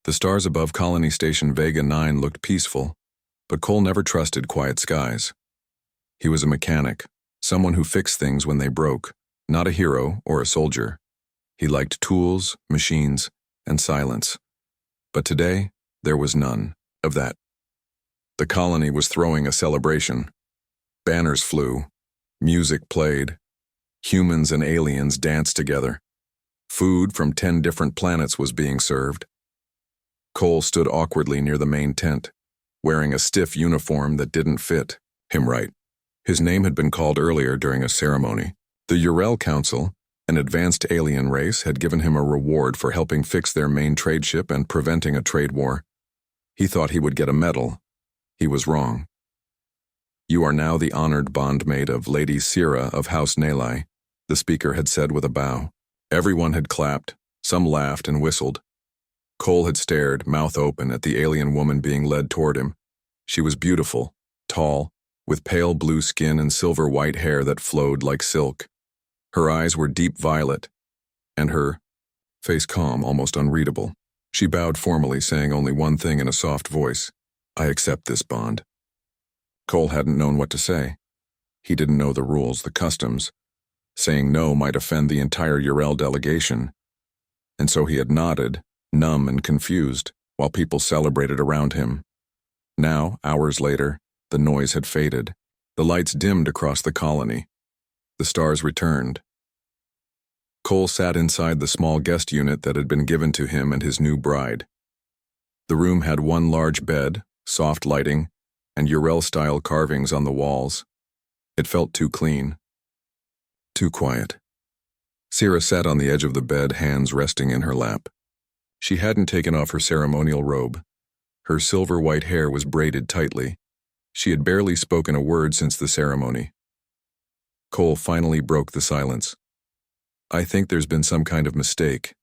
The stars above Colony Station Vega 9 looked peaceful, but Cole never trusted quiet skies. He was a mechanic, someone who fixed things when they broke, not a hero or a soldier. He liked tools, machines, and silence. But today, there was none of that. The colony was throwing a celebration. Banners flew, music played, humans and aliens danced together. Food from 10 different planets was being served. Cole stood awkwardly near the main tent, wearing a stiff uniform that didn't fit him right. His name had been called earlier during a ceremony. The Urel Council, an advanced alien race, had given him a reward for helping fix their main trade ship and preventing a trade war. He thought he would get a medal. He was wrong. "You are now the honored bondmate of Lady Sira of House Nalai," the speaker had said with a bow. Everyone had clapped, some laughed and whistled. Cole had stared, mouth open, at the alien woman being led toward him. She was beautiful, tall, with pale blue skin and silver-white hair that flowed like silk. Her eyes were deep violet, and her face calm, almost unreadable. She bowed formally, saying only one thing in a soft voice: "I accept this bond." Cole hadn't known what to say. He didn't know the rules, the customs. Saying no might offend the entire Urel delegation. And so he had nodded, numb and confused, while people celebrated around him. Now, hours later, the noise had faded. The lights dimmed across the colony. The stars returned. Cole sat inside the small guest unit that had been given to him and his new bride. The room had one large bed, soft lighting, and Urel-style carvings on the walls. It felt too clean. Too quiet. Sira sat on the edge of the bed, hands resting in her lap. She hadn't taken off her ceremonial robe. Her silver-white hair was braided tightly. She had barely spoken a word since the ceremony. Cole finally broke the silence. "I think there's been some kind of mistake."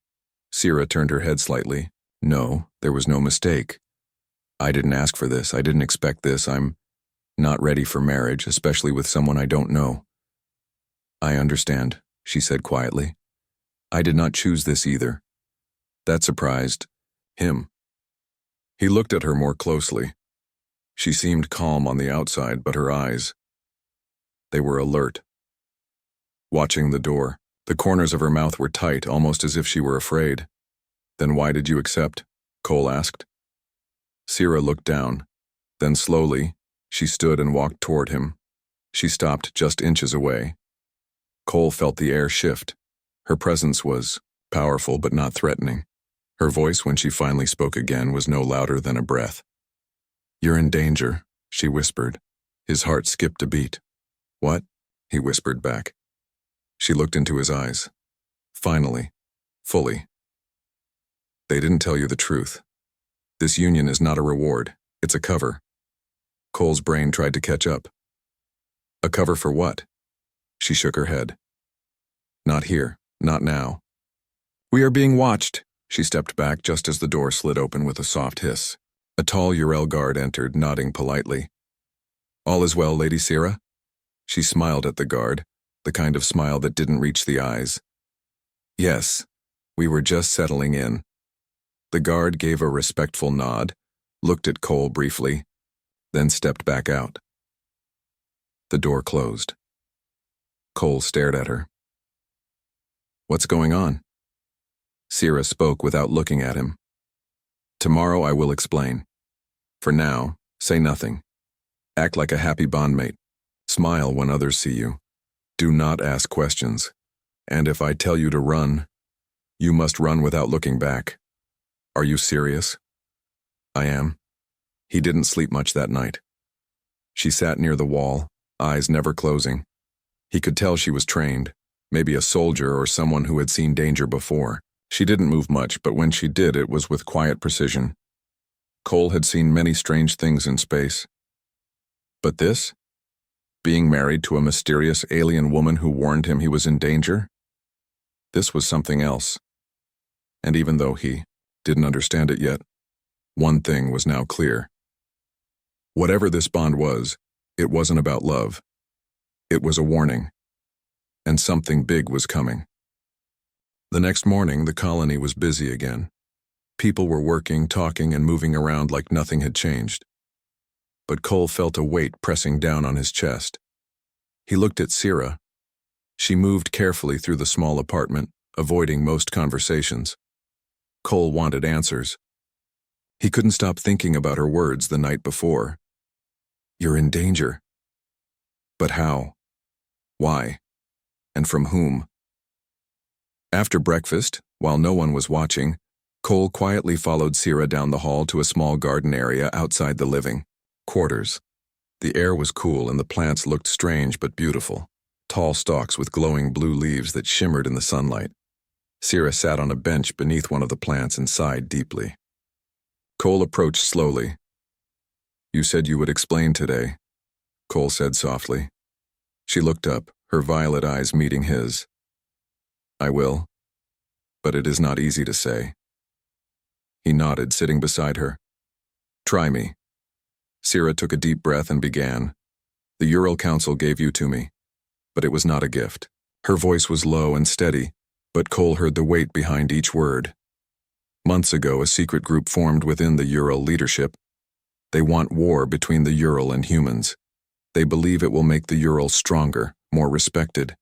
Sira turned her head slightly. "No, there was no mistake. I didn't ask for this. I didn't expect this. I'm not ready for marriage, especially with someone I don't know." "I understand," she said quietly. "I did not choose this either." That surprised him. He looked at her more closely. She seemed calm on the outside, but her eyes, they were alert. Watching the door, the corners of her mouth were tight, almost as if she were afraid. "Then why did you accept?" Cole asked. Sira looked down. Then slowly, she stood and walked toward him. She stopped just inches away. Cole felt the air shift. Her presence was powerful but not threatening. Her voice, when she finally spoke again, was no louder than a breath. "You're in danger," she whispered. His heart skipped a beat. "What?" he whispered back. She looked into his eyes. Finally. Fully. "They didn't tell you the truth. This union is not a reward. It's a cover." Cole's brain tried to catch up. "A cover for what?" She shook her head. "Not here. Not now." "We are being watched." She stepped back just as the door slid open with a soft hiss. A tall Urel guard entered, nodding politely. "All is well, Lady Sira?" She smiled at the guard, the kind of smile that didn't reach the eyes. "Yes, we were just settling in." The guard gave a respectful nod, looked at Cole briefly, then stepped back out. The door closed. Cole stared at her. "What's going on?" Sira spoke without looking at him. "Tomorrow I will explain. For now, say nothing. Act like a happy bondmate. Smile when others see you. Do not ask questions. And if I tell you to run, you must run without looking back. Are you serious?" "I am." He didn't sleep much that night. She sat near the wall, eyes never closing. He could tell she was trained, maybe a soldier or someone who had seen danger before. She didn't move much, but when she did, it was with quiet precision. Cole had seen many strange things in space. But this? Being married to a mysterious alien woman who warned him he was in danger? This was something else. And even though he didn't understand it yet, one thing was now clear. Whatever this bond was, it wasn't about love. It was a warning. And something big was coming. The next morning, the colony was busy again. People were working, talking, and moving around like nothing had changed. But Cole felt a weight pressing down on his chest. He looked at Sira. She moved carefully through the small apartment, avoiding most conversations. Cole wanted answers. He couldn't stop thinking about her words the night before. "You're in danger." But how? Why? And from whom? After breakfast, while no one was watching, Cole quietly followed Sira down the hall to a small garden area outside the living quarters. The air was cool and the plants looked strange but beautiful, tall stalks with glowing blue leaves that shimmered in the sunlight. Sira sat on a bench beneath one of the plants and sighed deeply. Cole approached slowly. "You said you would explain today," Cole said softly. She looked up, her violet eyes meeting his. "I will, but it is not easy to say." He nodded, sitting beside her. "Try me." Sira took a deep breath and began. "The Ural Council gave you to me, but it was not a gift." Her voice was low and steady, but Cole heard the weight behind each word. Months ago, a secret group formed within the Ural leadership. They want war between the Ural and humans. They believe it will make the Ural stronger, more respected.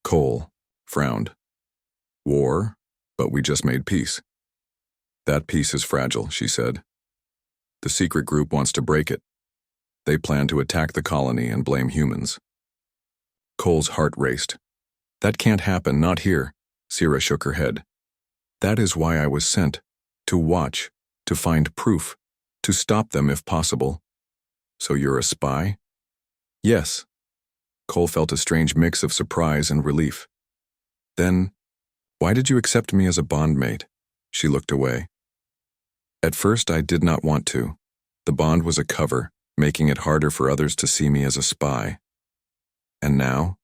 Cole frowned. "War? But we just made peace." "That peace is fragile," she said. "The secret group wants to break it. They plan to attack the colony and blame humans." Cole's heart raced. "That can't happen, not here." Sira shook her head. "That is why I was sent. To watch, to find proof, to stop them if possible." "So you're a spy?" "Yes." Cole felt a strange mix of surprise and relief. "Then, why did you accept me as a bondmate?" She looked away. "At first I did not want to. The bond was a cover, making it harder for others to see me as a spy. And now,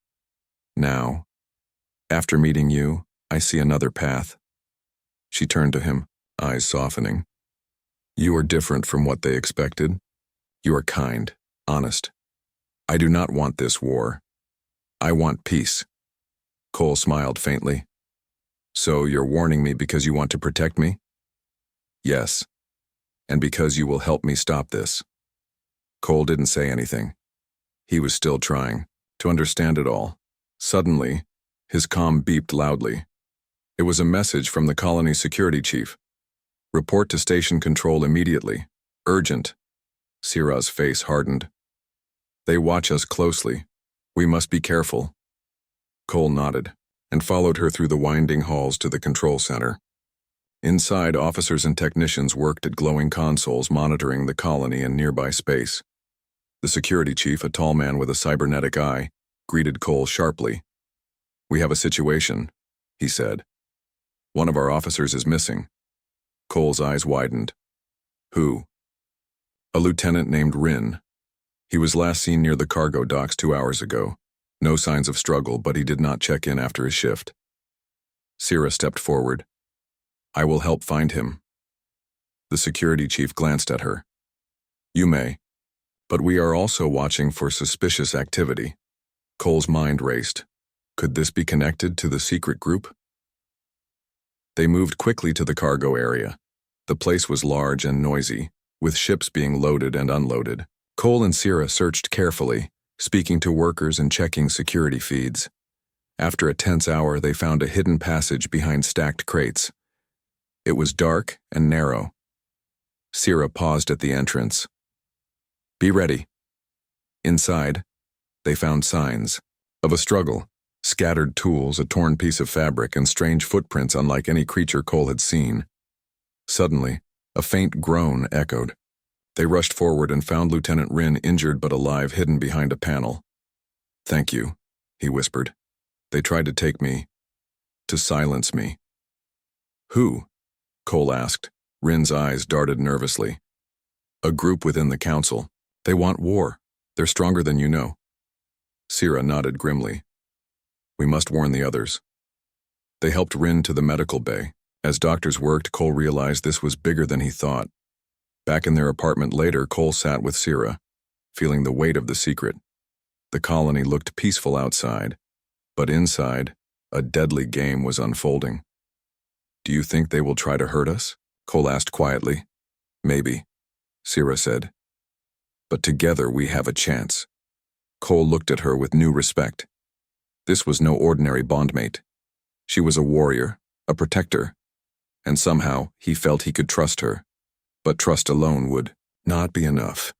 after meeting you, I see another path." She turned to him, eyes softening. "You are different from what they expected. You are kind, honest. I do not want this war. I want peace." Cole smiled faintly. "So you're warning me because you want to protect me?" "Yes, and because you will help me stop this." Cole didn't say anything. He was still trying to understand it all. Suddenly, his comm beeped loudly. It was a message from the colony security chief. "Report to station control immediately. Urgent." Sira's face hardened. "They watch us closely. We must be careful." Cole nodded and followed her through the winding halls to the control center. Inside, officers and technicians worked at glowing consoles monitoring the colony and nearby space. The security chief, a tall man with a cybernetic eye, greeted Cole sharply. "We have a situation," he said. "One of our officers is missing." Cole's eyes widened. "Who?" "A lieutenant named Rin. He was last seen near the cargo docks 2 hours ago. No signs of struggle, but he did not check in after his shift." Sira stepped forward. "I will help find him." The security chief glanced at her. "You may, but we are also watching for suspicious activity." Cole's mind raced. Could this be connected to the secret group? They moved quickly to the cargo area. The place was large and noisy, with ships being loaded and unloaded. Cole and Sira searched carefully, speaking to workers and checking security feeds. After a tense hour, they found a hidden passage behind stacked crates. It was dark and narrow. Sira paused at the entrance. "Be ready." Inside, they found signs of a struggle. Scattered tools, a torn piece of fabric, and strange footprints unlike any creature Cole had seen. Suddenly, a faint groan echoed. They rushed forward and found Lieutenant Rin injured but alive, hidden behind a panel. "Thank you," he whispered. "They tried to take me, to silence me." "Who?" Cole asked. Rin's eyes darted nervously. "A group within the council. They want war. They're stronger than you know." Sira nodded grimly. "We must warn the others." They helped Rin to the medical bay. As doctors worked, Cole realized this was bigger than he thought. Back in their apartment later, Cole sat with Sira, feeling the weight of the secret. The colony looked peaceful outside, but inside, a deadly game was unfolding. "Do you think they will try to hurt us?" Cole asked quietly. Maybe, Sira said. But together we have a chance. Cole looked at her with new respect. This was no ordinary bondmate. She was a warrior, a protector, and somehow he felt he could trust her. But trust alone would not be enough.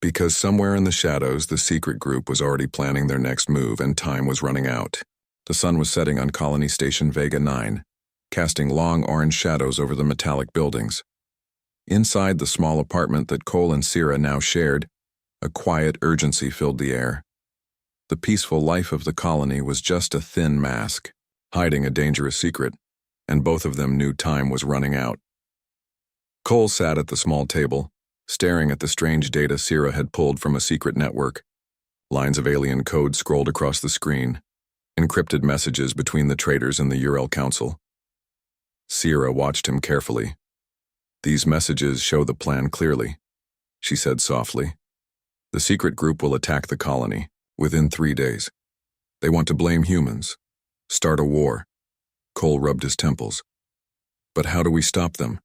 Because somewhere in the shadows, the secret group was already planning their next move and time was running out. The sun was setting on Colony Station Vega 9, casting long orange shadows over the metallic buildings. Inside the small apartment that Cole and Sira now shared, a quiet urgency filled the air. The peaceful life of the colony was just a thin mask, hiding a dangerous secret, and both of them knew time was running out. Cole sat at the small table, staring at the strange data Sira had pulled from a secret network. Lines of alien code scrolled across the screen, encrypted messages between the traders and the Ural Council. Sira watched him carefully. These messages show the plan clearly, she said softly. The secret group will attack the colony within 3 days. They want to blame humans, start a war. Cole rubbed his temples. But how do we stop them?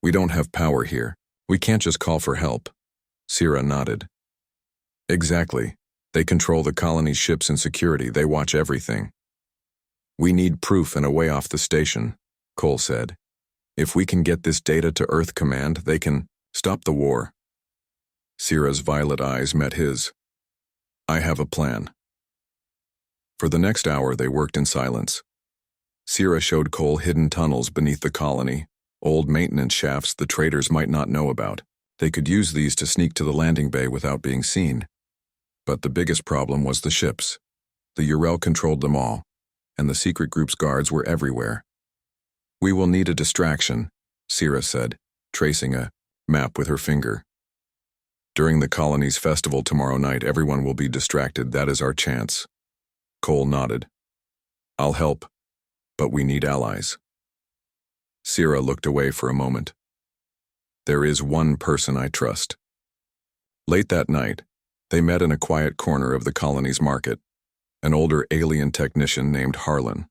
We don't have power here. We can't just call for help. Sira nodded. Exactly. They control the colony's ships and security. They watch everything. We need proof and a way off the station, Cole said. If we can get this data to Earth Command, they can stop the war. Sira's violet eyes met his. I have a plan. For the next hour, they worked in silence. Sira showed Cole hidden tunnels beneath the colony, old maintenance shafts the traders might not know about. They could use these to sneak to the landing bay without being seen. But the biggest problem was the ships. The Ural controlled them all, and the secret group's guards were everywhere. We will need a distraction, Sira said, tracing a map with her finger. During the colony's festival tomorrow night, everyone will be distracted. That is our chance. Cole nodded. I'll help, but we need allies. Sira looked away for a moment. There is one person I trust. Late that night, they met in a quiet corner of the colony's market, an older alien technician named Harlan.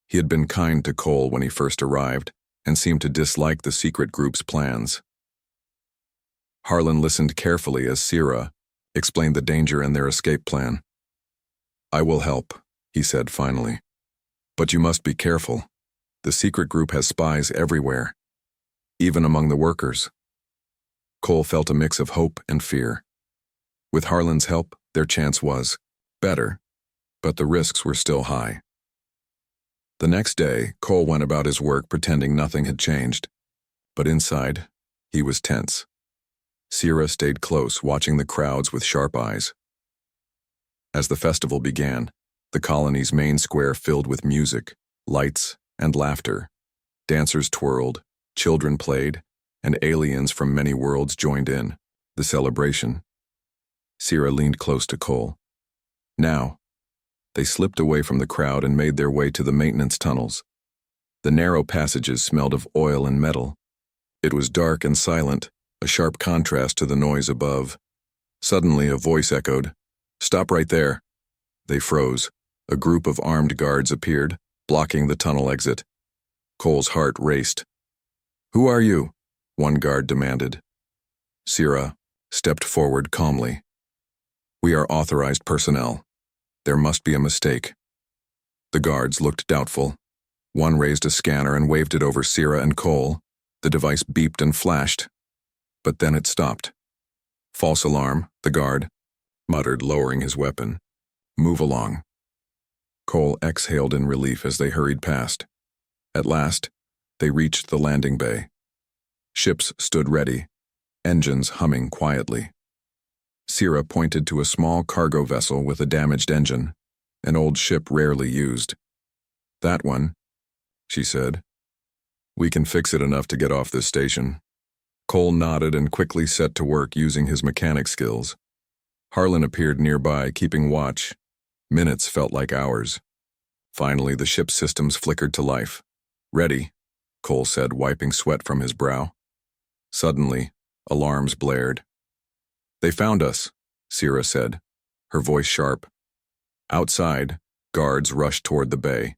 He had been kind to Cole when he first arrived and seemed to dislike the secret group's plans. Harlan listened carefully as Sira explained the danger and their escape plan. I will help, he said finally. But you must be careful. The secret group has spies everywhere, even among the workers. Cole felt a mix of hope and fear. With Harlan's help, their chance was better, but the risks were still high. The next day, Cole went about his work pretending nothing had changed, but inside, he was tense. Sira stayed close, watching the crowds with sharp eyes. As the festival began, the colony's main square filled with music, lights, and laughter. Dancers twirled, children played, and aliens from many worlds joined in the celebration. Sira leaned close to Cole. Now, they slipped away from the crowd and made their way to the maintenance tunnels. The narrow passages smelled of oil and metal. It was dark and silent, a sharp contrast to the noise above. Suddenly, a voice echoed, "Stop right there." They froze. A group of armed guards appeared, blocking the tunnel exit. Cole's heart raced. "Who are you?" one guard demanded. Sira stepped forward calmly. "We are authorized personnel. There must be a mistake." The guards looked doubtful. One raised a scanner and waved it over Sira and Cole. The device beeped and flashed, but then it stopped. "False alarm," the guard muttered, lowering his weapon. "Move along." Cole exhaled in relief as they hurried past. At last, they reached the landing bay. Ships stood ready, engines humming quietly. Sira pointed to a small cargo vessel with a damaged engine, an old ship rarely used. "That one," she said. "We can fix it enough to get off this station." Cole nodded and quickly set to work using his mechanic skills. Harlan appeared nearby, keeping watch. Minutes felt like hours. Finally, the ship's systems flickered to life. "Ready," Cole said, wiping sweat from his brow. Suddenly, alarms blared. "They found us," Sira said, her voice sharp. Outside, guards rushed toward the bay.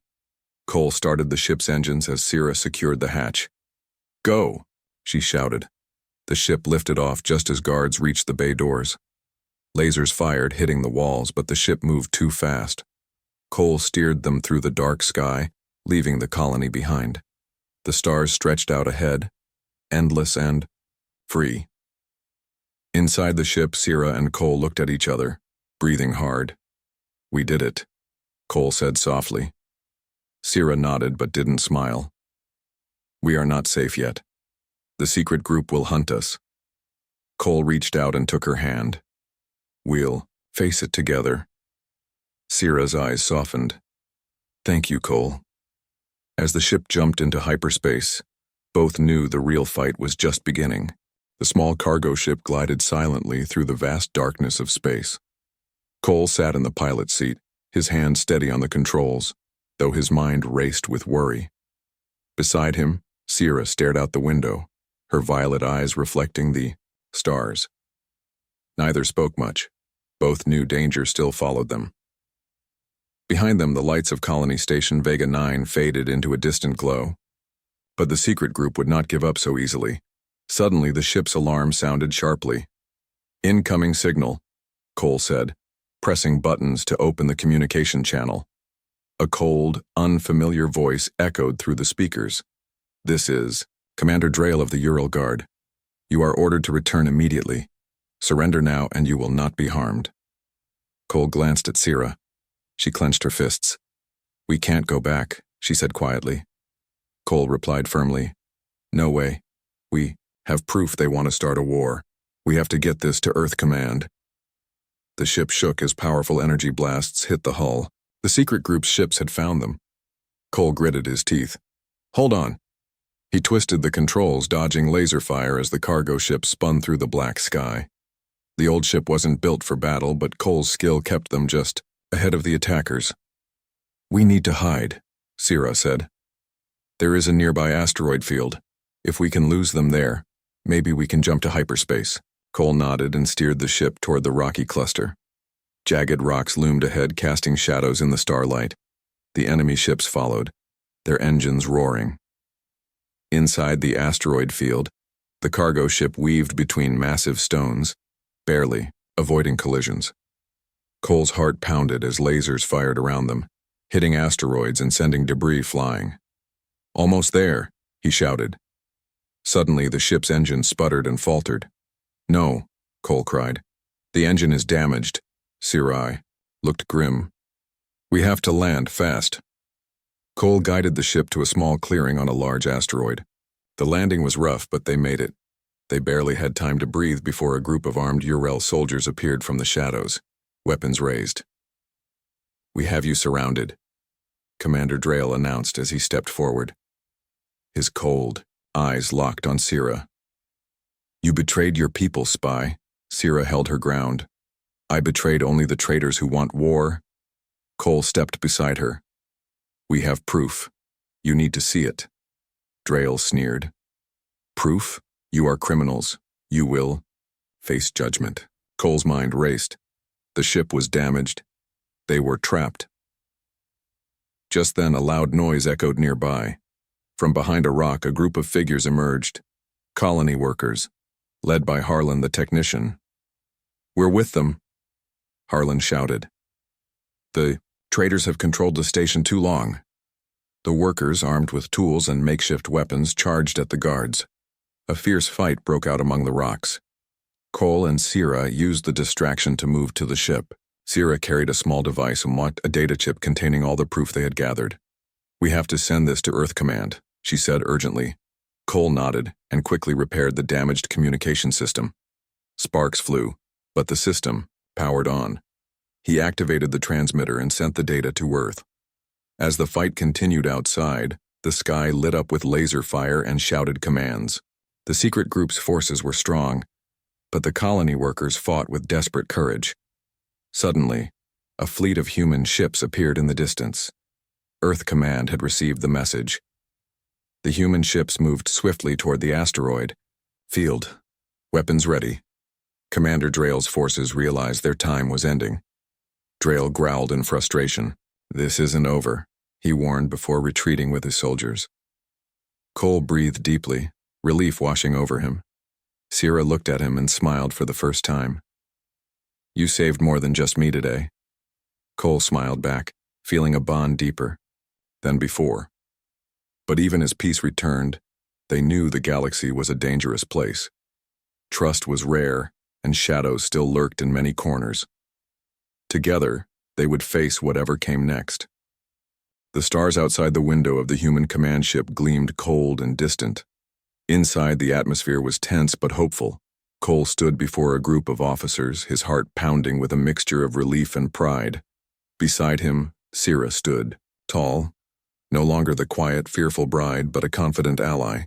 Cole started the ship's engines as Sira secured the hatch. Go, she shouted. The ship lifted off just as guards reached the bay doors. Lasers fired, hitting the walls, but the ship moved too fast. Cole steered them through the dark sky, leaving the colony behind. The stars stretched out ahead, endless and free. Inside the ship, Sierra and Cole looked at each other, breathing hard. We did it, Cole said softly. Sierra nodded but didn't smile. We are not safe yet. The secret group will hunt us. Cole reached out and took her hand. We'll face it together. Sierra's eyes softened. Thank you, Cole. As the ship jumped into hyperspace, both knew the real fight was just beginning. The small cargo ship glided silently through the vast darkness of space. Cole sat in the pilot's seat, his hand steady on the controls, though his mind raced with worry. Beside him, Sierra stared out the window, her violet eyes reflecting the stars. Neither spoke much. Both knew danger still followed them. Behind them, the lights of Colony Station Vega 9 faded into a distant glow. But the secret group would not give up so easily. Suddenly, the ship's alarm sounded sharply. Incoming signal, Cole said, pressing buttons to open the communication channel. A cold, unfamiliar voice echoed through the speakers. This is Commander Drail of the Ural Guard. You are ordered to return immediately. Surrender now and you will not be harmed. Cole glanced at Sierra. She clenched her fists. We can't go back, she said quietly. Cole replied firmly. No way. We have proof they want to start a war. We have to get this to Earth Command. The ship shook as powerful energy blasts hit the hull. The secret group's ships had found them. Cole gritted his teeth. Hold on. He twisted the controls, dodging laser fire as the cargo ship spun through the black sky. The old ship wasn't built for battle, but Cole's skill kept them just ahead of the attackers. We need to hide, Sierra said. There is a nearby asteroid field. If we can lose them there, maybe we can jump to hyperspace. Cole nodded and steered the ship toward the rocky cluster. Jagged rocks loomed ahead, casting shadows in the starlight. The enemy ships followed, their engines roaring. Inside the asteroid field, the cargo ship weaved between massive stones, barely avoiding collisions. Cole's heart pounded as lasers fired around them, hitting asteroids and sending debris flying. Almost there, he shouted. Suddenly, the ship's engine sputtered and faltered. No, Cole cried. The engine is damaged. Sierra looked grim. We have to land fast. Cole guided the ship to a small clearing on a large asteroid. The landing was rough, but they made it. They barely had time to breathe before a group of armed Ural soldiers appeared from the shadows, weapons raised. We have you surrounded, Commander Drail announced as he stepped forward. His cold eyes locked on Sierra. You betrayed your people, spy. Sierra held her ground. I betrayed only the traitors who want war. Cole stepped beside her. We have proof. You need to see it. Drail sneered. Proof? You are criminals. You will face judgment. Cole's mind raced. The ship was damaged. They were trapped. Just then, a loud noise echoed nearby. From behind a rock, a group of figures emerged. Colony workers, led by Harlan the technician. We're with them, Harlan shouted. The traitors have controlled the station too long. The workers, armed with tools and makeshift weapons, charged at the guards. A fierce fight broke out among the rocks. Cole and Sierra used the distraction to move to the ship. Sierra carried a small device and marked a data chip containing all the proof they had gathered. We have to send this to Earth Command, she said urgently. Cole nodded and quickly repaired the damaged communication system. Sparks flew, but the system powered on. He activated the transmitter and sent the data to Earth. As the fight continued outside, the sky lit up with laser fire and shouted commands. The secret group's forces were strong, but the colony workers fought with desperate courage. Suddenly, a fleet of human ships appeared in the distance. Earth Command had received the message. The human ships moved swiftly toward the asteroid. Field. Weapons ready. Commander Drail's forces realized their time was ending. Drail growled in frustration. This isn't over, he warned before retreating with his soldiers. Cole breathed deeply. relief washing over him. Sierra looked at him and smiled for the first time. "You saved more than just me today." Cole smiled back, feeling a bond deeper than before. But even as peace returned, they knew the galaxy was a dangerous place. Trust was rare, and shadows still lurked in many corners. Together, they would face whatever came next. The stars outside the window of the human command ship gleamed cold and distant. Inside, the atmosphere was tense but hopeful. Cole stood before a group of officers, his heart pounding with a mixture of relief and pride. Beside him, Sierra stood, tall, no longer the quiet, fearful bride, but a confident ally.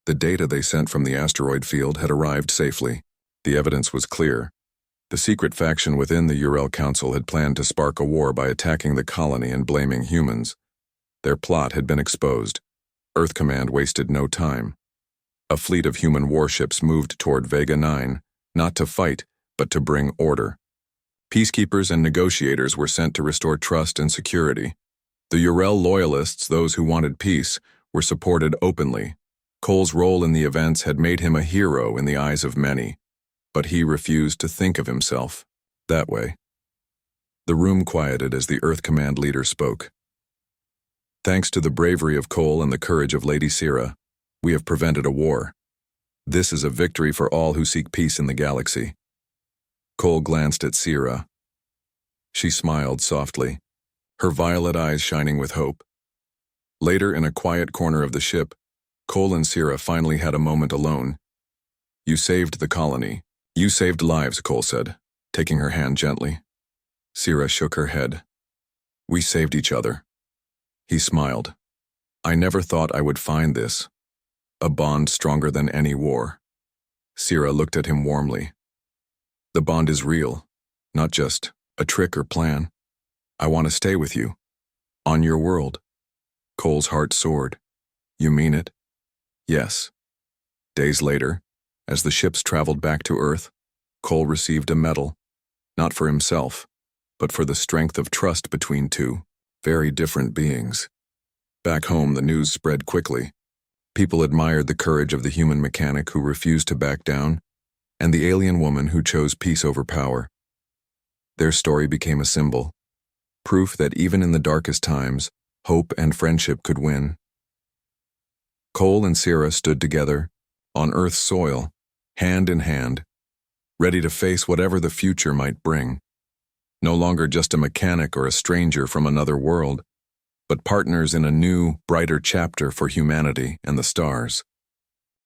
The data they sent from the asteroid field had arrived safely. The evidence was clear. The secret faction within the Urel Council had planned to spark a war by attacking the colony and blaming humans. Their plot had been exposed. Earth Command wasted no time. A fleet of human warships moved toward Vega 9, not to fight, but to bring order. Peacekeepers and negotiators were sent to restore trust and security. The Urel loyalists, those who wanted peace, were supported openly. Cole's role in the events had made him a hero in the eyes of many, but he refused to think of himself that way. The room quieted as the Earth Command leader spoke. "Thanks to the bravery of Cole and the courage of Lady Sierra, we have prevented a war. This is a victory for all who seek peace in the galaxy." Cole glanced at Sierra. She smiled softly, her violet eyes shining with hope. Later, in a quiet corner of the ship, Cole and Sierra finally had a moment alone. "You saved the colony. You saved lives," Cole said, taking her hand gently. Sierra shook her head. "We saved each other." He smiled. "I never thought I would find this. A bond stronger than any war." Sierra looked at him warmly. "The bond is real, not just a trick or plan. I want to stay with you. On your world." Cole's heart soared. "You mean it?" "Yes." Days later, as the ships traveled back to Earth, Cole received a medal, not for himself, but for the strength of trust between two very different beings. Back home, the news spread quickly. People admired the courage of the human mechanic who refused to back down, and the alien woman who chose peace over power. Their story became a symbol, proof that even in the darkest times, hope and friendship could win. Cole and Sierra stood together, on Earth's soil, hand in hand, ready to face whatever the future might bring. No longer just a mechanic or a stranger from another world, but partners in a new, brighter chapter for humanity and the stars.